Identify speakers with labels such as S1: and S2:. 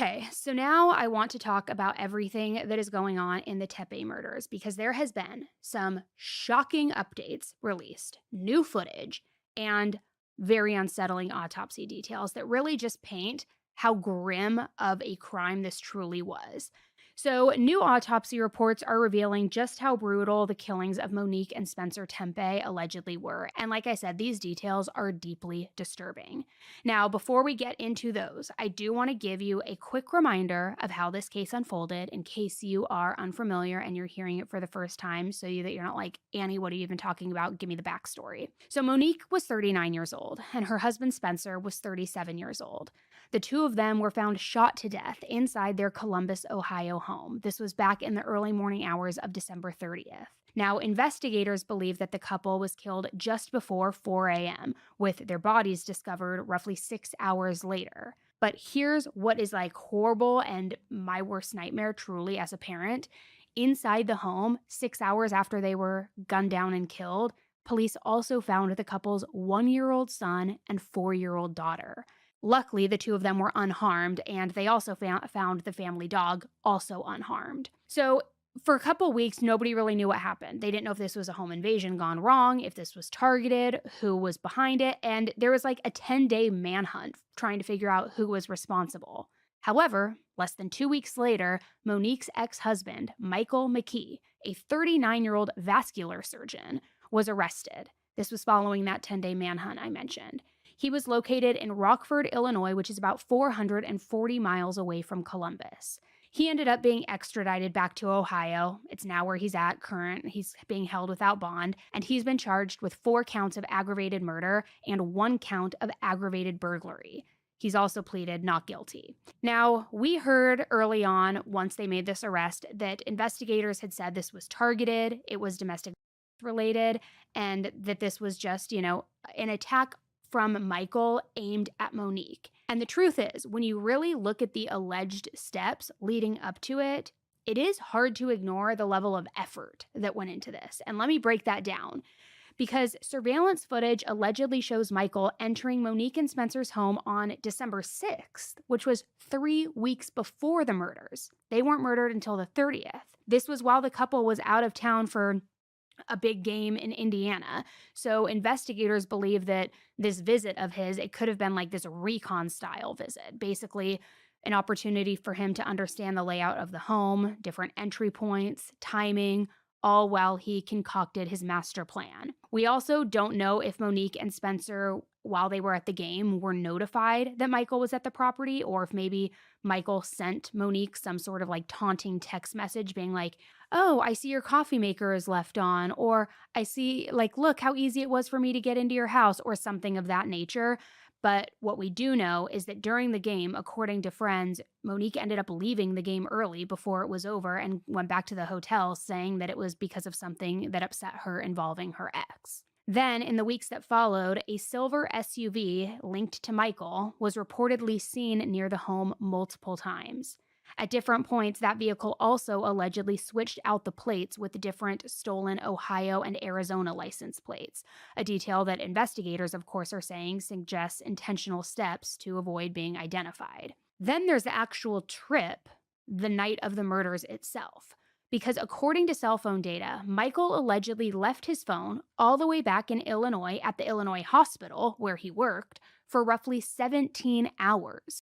S1: Okay, so now I want to talk about everything that is going on in the Tepe murders because there has been some shocking updates released, new footage, and very unsettling autopsy details that really just paint how grim of a crime this truly was. So, new autopsy reports are revealing just how brutal the killings of Monique and Spencer Tempe allegedly were. And like I said, these details are deeply disturbing. Now, before we get into those, I do want to give you a quick reminder of how this case unfolded in case you are unfamiliar and you're hearing it for the first time, so that you're not like, Annie, what are you even talking about? Give me the backstory. So, Monique was 39 years old, and her husband Spencer was 37 years old. The two of them were found shot to death inside their Columbus, Ohio home. This was back in the early morning hours of December 30th. Now, investigators believe that the couple was killed just before 4 a.m., with their bodies discovered roughly 6 hours later. But here's what is like horrible and my worst nightmare, truly, as a parent. Inside the home, 6 hours after they were gunned down and killed, police also found the couple's 1-year-old son and 4-year-old daughter. Luckily, the two of them were unharmed, and they also found the family dog also unharmed. So, for a couple weeks, nobody really knew what happened. They didn't know if this was a home invasion gone wrong, if this was targeted, who was behind it, and there was like a 10-day manhunt trying to figure out who was responsible. However, less than 2 weeks later, Monique's ex-husband, Michael McKee, a 39-year-old vascular surgeon, was arrested. This was following that 10-day manhunt I mentioned. He was located in Rockford, Illinois, which is about 440 miles away from Columbus. He ended up being extradited back to Ohio. It's now where he's at current. He's being held without bond, and he's been charged with 4 counts of aggravated murder and 1 count of aggravated burglary. He's also pleaded not guilty. Now, we heard early on, once they made this arrest, that investigators had said this was targeted, it was domestic related, and that this was just, an attack from Michael aimed at Monique. And the truth is, when you really look at the alleged steps leading up to it, it is hard to ignore the level of effort that went into this. And let me break that down. Because surveillance footage allegedly shows Michael entering Monique and Spencer's home on December 6th, which was 3 weeks before the murders. They weren't murdered until the 30th. This was while the couple was out of town for a big game in Indiana. So investigators believe that this visit of his, it could have been like this recon style visit, basically an opportunity for him to understand the layout of the home, different entry points, timing, all while he concocted his master plan. We also don't know if Monique and Spencer, while they were at the game, were notified that Michael was at the property, or if maybe Michael sent Monique some sort of like taunting text message being like, oh, I see your coffee maker is left on, or I see, like, look how easy it was for me to get into your house, or something of that nature. But what we do know is that during the game, according to friends, Monique ended up leaving the game early before it was over and went back to the hotel saying that it was because of something that upset her involving her ex. Then, in the weeks that followed, a silver SUV linked to Michael was reportedly seen near the home multiple times. At different points, that vehicle also allegedly switched out the plates with different stolen Ohio and Arizona license plates, a detail that investigators, of course, are saying suggests intentional steps to avoid being identified. Then there's the actual trip the night of the murders itself. Because according to cell phone data, Michael allegedly left his phone all the way back in Illinois at the Illinois hospital where he worked for roughly 17 hours.